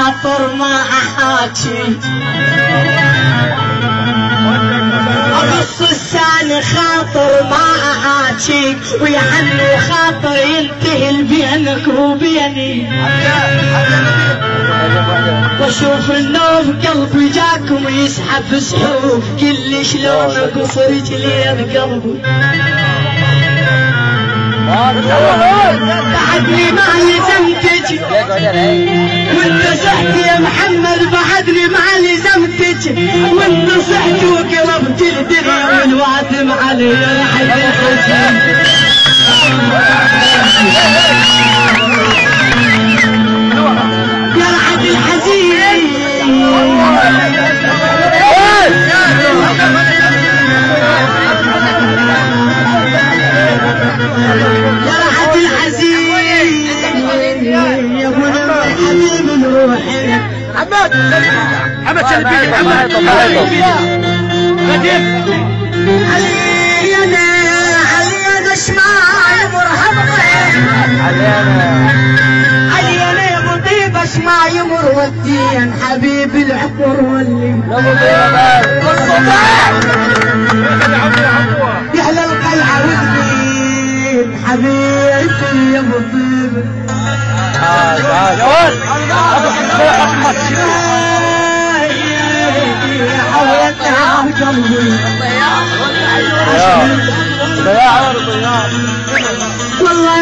خاطر ما احاكي اقص الثاني خاطر ما احاكيك ويحن خاطر ينتهي بينك وبيني واشوف النوم قلبي جاكم يسحب سحوف قل شلون اقص رجلين قلبي بعدني ما لزمتك وانت صحت يا محمد بعدني ما لزمتك وانت صحت وقربت الدنيا والوادم علي يا حزين يا رحد الحزين يا رحد الحزين يا ابو الحبيب الروحي حماد سلبي حماد علينا شماعي مرحبا علينا يا مطيب شماعي مرودين حبيب العمر واللي يحلى القلعة والدين حبيبي يا مطيب حولتها قلبي والله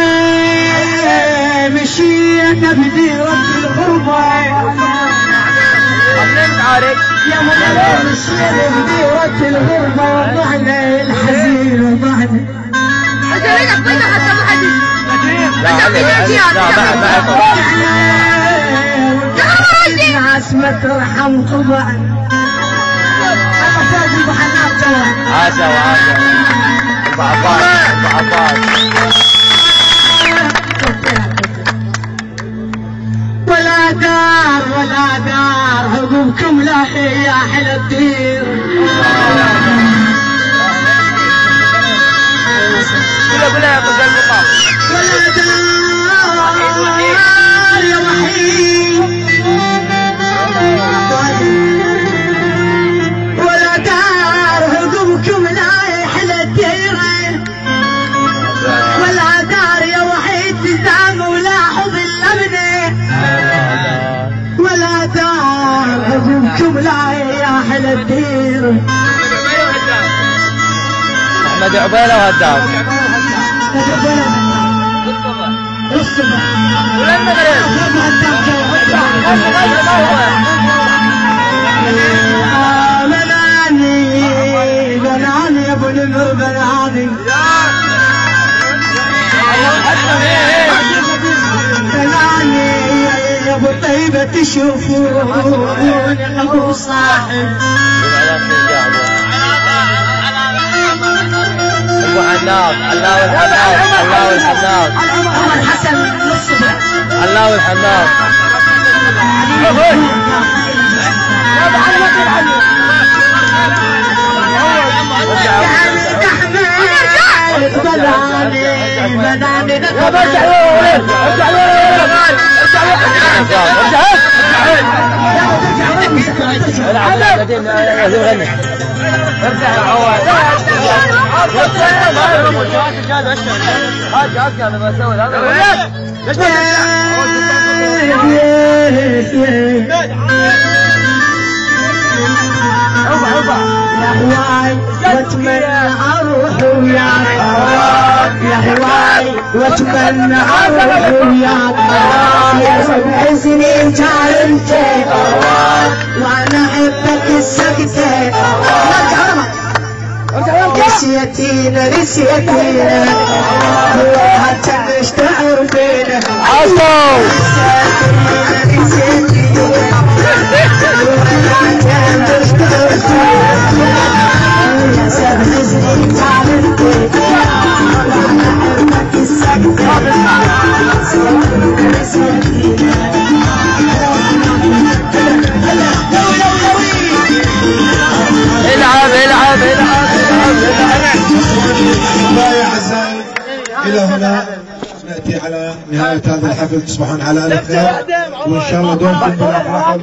مشينا بديرة الغربة يا مولاي مشينا بديرة الغربة وضعنا الحزين وضعنا الناس ما ترحم طبعا عاشا ابو عباس ولا دار عقوبكم لا يا احلى الدير ولا يا ابو المقام ولا دار يا وحيد ولا دار عقوبكم لا يا احلى الدير ولا دار يا وحيد تزعم ولاحظ اللبنه ولا دار عقوبكم لا يا احلى الدير احمد عبيله وهداف الصبح ولا بناني يا ابو النمر بناني بناني يا ابو طيبه تشوفون ابو صاحب ابو حناف علاوي الحناف علاوي الحناف عمر حسن الصبح علاوي الحناف يا هواي واتمنى اروح وياك يا هواي واتمنى اروح وياك يا 7 سنين تعلمت وانا احبك السكتة نسيتينا حتى نشتعر فينا إلى هنا نأتي على نهاية هذا الحفل. تصبحون على ألف خير، وإن شاء الله دومكم بالأفراح.